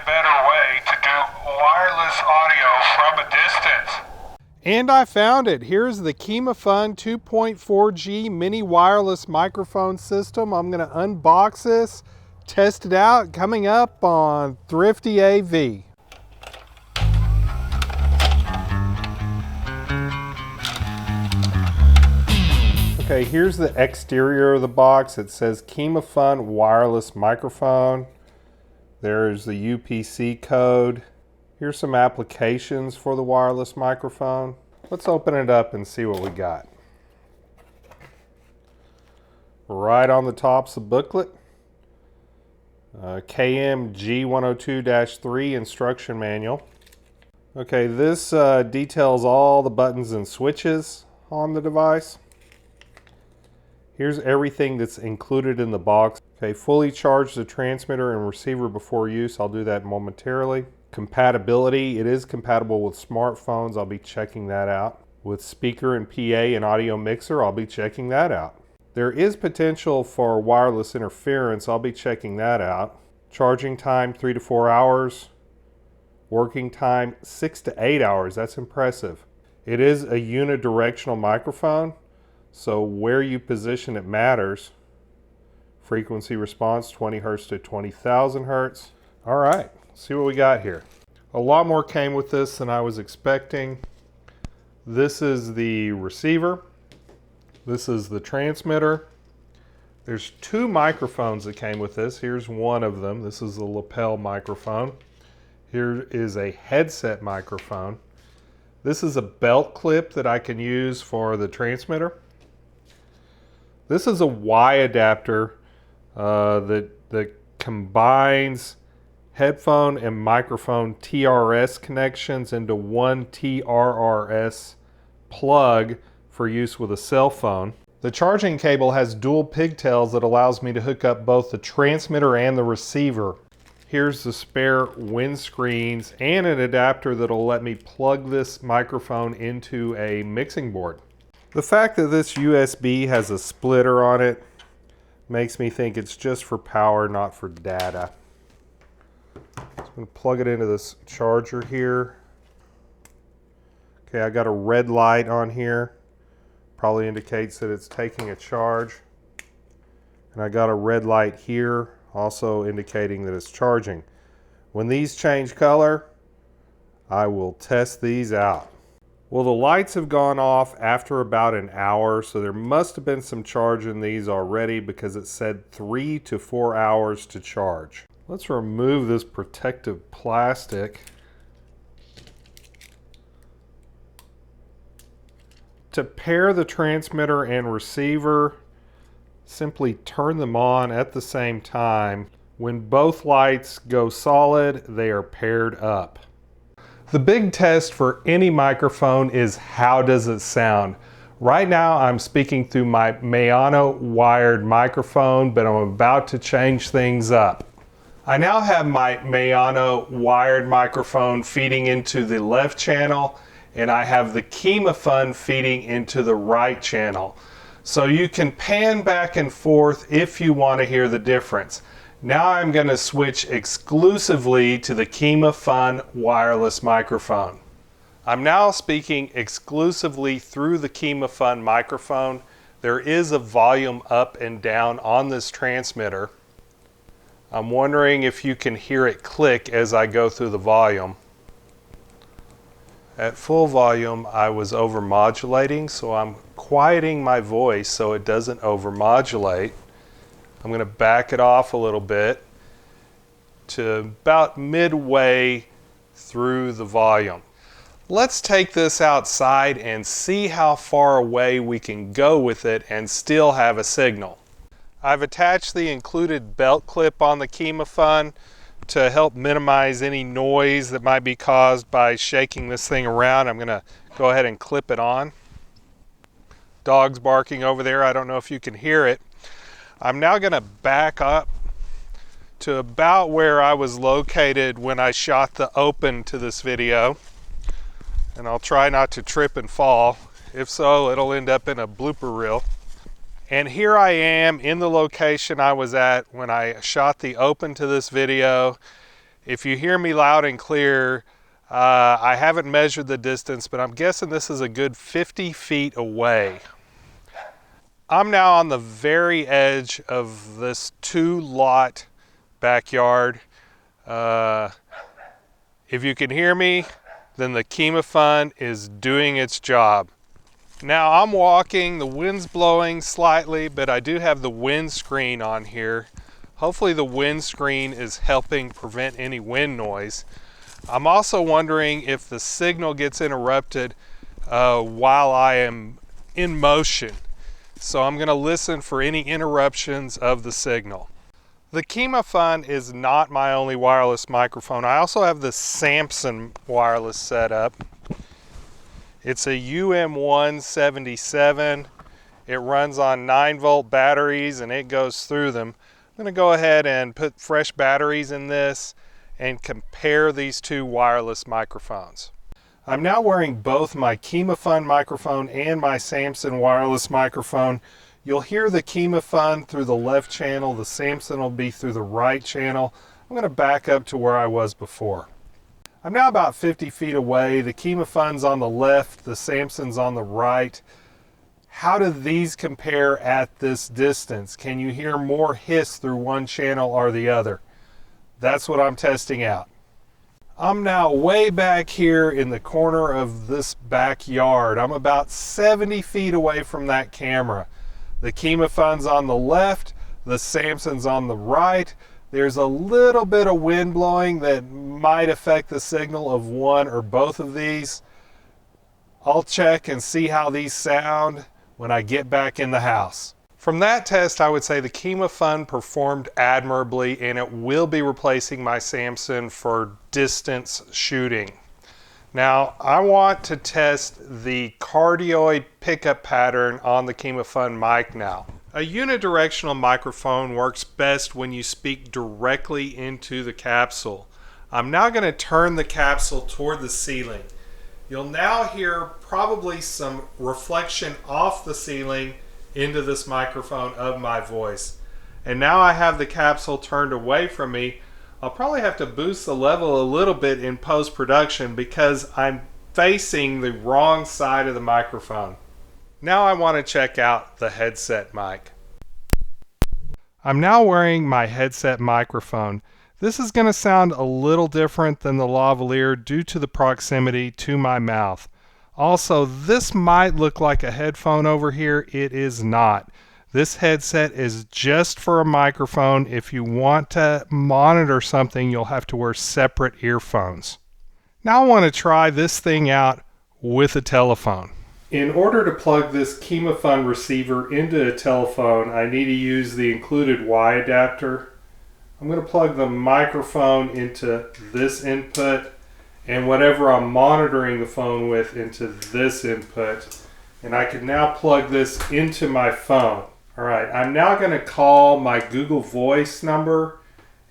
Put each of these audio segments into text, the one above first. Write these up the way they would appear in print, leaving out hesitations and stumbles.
better way to do wireless audio from a distance. And I found it. Here's the Kimafun 2.4G mini wireless microphone system. I'm going to unbox this, test it out, coming up on ThriftyAV. Okay, here's the exterior of the box. It says Kimafun wireless microphone. There's the UPC code. Here's some applications for the wireless microphone. Let's open it up and see what we got. Right on the top's the booklet. KMG102-3 instruction manual. Okay, this details all the buttons and switches on the device. Here's everything that's included in the box. Okay, fully charge the transmitter and receiver before use. I'll do that momentarily. Compatibility, it is compatible with smartphones. I'll be checking that out. With speaker and PA and audio mixer, I'll be checking that out. There is potential for wireless interference. I'll be checking that out. Charging time 3 to 4 hours. Working time 6 to 8 hours. That's impressive. It is a unidirectional microphone, so where you position it matters. Frequency response 20 Hz to 20,000 Hz. All right. See what we got here. A lot more came with this than I was expecting. This is the receiver. This is the transmitter. There's two microphones that came with this. Here's one of them. This is the lapel microphone. Here is a headset microphone. This is a belt clip that I can use for the transmitter. This is a Y adapter that combines headphone and microphone TRS connections into one TRRS plug for use with a cell phone. The charging cable has dual pigtails that allows me to hook up both the transmitter and the receiver. Here's the spare windscreens and an adapter that'll let me plug this microphone into a mixing board. The fact that this USB has a splitter on it makes me think it's just for power, not for data. I'm going to plug it into this charger here. Okay, I got a red light on here. Probably indicates that it's taking a charge. And I got a red light here, also indicating that it's charging. When these change color, I will test these out. Well, the lights have gone off after about an hour, so there must have been some charge in these already because it said 3 to 4 hours to charge. Let's remove this protective plastic. To pair the transmitter and receiver, simply turn them on at the same time. When both lights go solid, they are paired up. The big test for any microphone is how does it sound? Right now I'm speaking through my 𝗞𝗲𝘆 wired microphone, but I'm about to change things up. I now have my 𝗞𝗲𝘆 wired microphone feeding into the left channel, and I have the Kimafun feeding into the right channel. So you can pan back and forth if you want to hear the difference. Now I'm going to switch exclusively to the Kimafun wireless microphone. I'm now speaking exclusively through the Kimafun microphone. There is a volume up and down on this transmitter. I'm wondering if you can hear it click as I go through the volume. At full volume, I was overmodulating, so I'm quieting my voice so it doesn't overmodulate. I'm going to back it off a little bit to about midway through the volume. Let's take this outside and see how far away we can go with it and still have a signal. I've attached the included belt clip on the Kimafun to help minimize any noise that might be caused by shaking this thing around. I'm going to go ahead and clip it on. Dog's barking over there. I don't know if you can hear it. I'm now going to back up to about where I was located when I shot the open to this video. And I'll try not to trip and fall. If so, it'll end up in a blooper reel. And here I am in the location I was at when I shot the open to this video. If you hear me loud and clear, I haven't measured the distance, but I'm guessing this is a good 50 feet away. I'm now on the very edge of this 2-lot backyard. If you can hear me, then the Kimafun is doing its job. Now I'm walking, the wind's blowing slightly, but I do have the windscreen on here. Hopefully the windscreen is helping prevent any wind noise. I'm also wondering if the signal gets interrupted while I am in motion. So I'm going to listen for any interruptions of the signal. The Kimafun is not my only wireless microphone. I also have the Samson wireless setup. It's a UM177. It runs on 9-volt batteries and it goes through them. I'm going to go ahead and put fresh batteries in this and compare these two wireless microphones. I'm now wearing both my Kimafun microphone and my Samson wireless microphone. You'll hear the Kimafun through the left channel, the Samson will be through the right channel. I'm going to back up to where I was before. I'm now about 50 feet away. The Kimafun's on the left, the Samson's on the right. How do these compare at this distance? Can you hear more hiss through one channel or the other? That's what I'm testing out. I'm now way back here in the corner of this backyard. I'm about 70 feet away from that camera. The Kimafun's on the left, the Samson's on the right. There's a little bit of wind blowing that might affect the signal of one or both of these. I'll check and see how these sound when I get back in the house. From that test, I would say the Kimafun performed admirably, and it will be replacing my Samson for distance shooting. Now, I want to test the cardioid pickup pattern on the Kimafun mic now. A unidirectional microphone works best when you speak directly into the capsule. I'm now going to turn the capsule toward the ceiling. You'll now hear probably some reflection off the ceiling into this microphone of my voice. And now I have the capsule turned away from me. I'll probably have to boost the level a little bit in post-production because I'm facing the wrong side of the microphone. Now I want to check out the headset mic. I'm now wearing my headset microphone. This is going to sound a little different than the Lavalier due to the proximity to my mouth. Also, this might look like a headphone over here. It is not. This headset is just for a microphone. If you want to monitor something, you'll have to wear separate earphones. Now I want to try this thing out with a telephone. In order to plug this Kimafun receiver into a telephone, I need to use the included Y adapter. I'm going to plug the microphone into this input and whatever I'm monitoring the phone with into this input. And I can now plug this into my phone. Alright, I'm now going to call my Google Voice number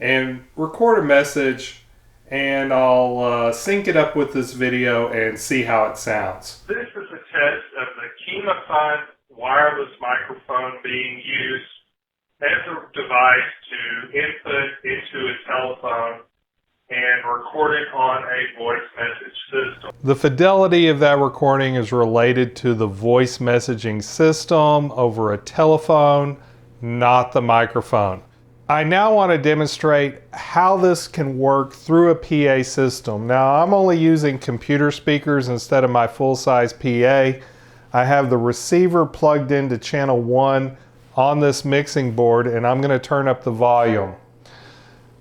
and record a message, and I'll sync it up with this video and see how it sounds. This is a test of the Kimafun wireless microphone being used as a device to input into a telephone and record it on a voice message system. The fidelity of that recording is related to the voice messaging system over a telephone, not the microphone. I now want to demonstrate how this can work through a PA system. Now, I'm only using computer speakers instead of my full-size PA. I have the receiver plugged into channel 1 on this mixing board, and I'm going to turn up the volume.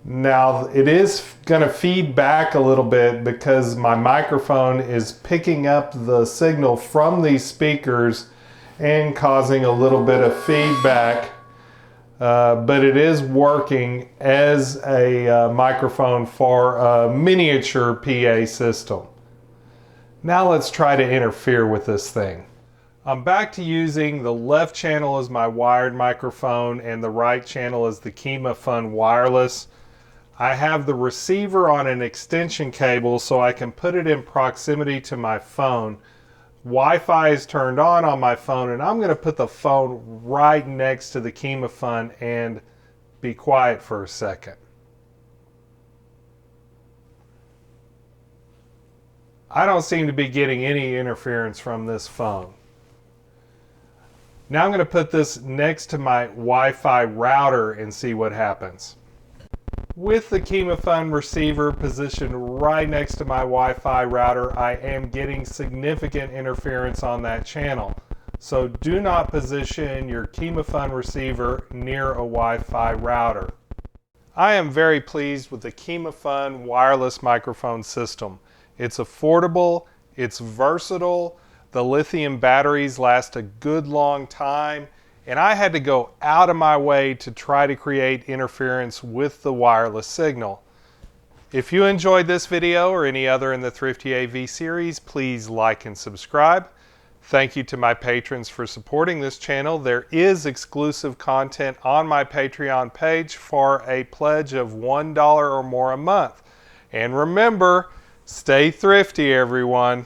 Now, it is going to feed back a little bit because my microphone is picking up the signal from these speakers and causing a little bit of feedback, but it is working as a microphone for a miniature PA system. Now let's try to interfere with this thing. I'm back to using the left channel as my wired microphone and the right channel as the Kimafun wireless. I have the receiver on an extension cable so I can put it in proximity to my phone. Wi-Fi is turned on my phone, and I'm going to put the phone right next to the Kimafun and be quiet for a second. I don't seem to be getting any interference from this phone. Now I'm going to put this next to my Wi-Fi router and see what happens. With the Kimafun receiver positioned right next to my Wi-Fi router, I am getting significant interference on that channel. So do not position your Kimafun receiver near a Wi-Fi router. I am very pleased with the Kimafun wireless microphone system. It's affordable, it's versatile, the lithium batteries last a good long time, and I had to go out of my way to try to create interference with the wireless signal. If you enjoyed this video or any other in the ThriftyAV series, please like and subscribe. Thank you to my patrons for supporting this channel. There is exclusive content on my Patreon page for a pledge of $1 or more a month. And remember, stay thrifty, everyone.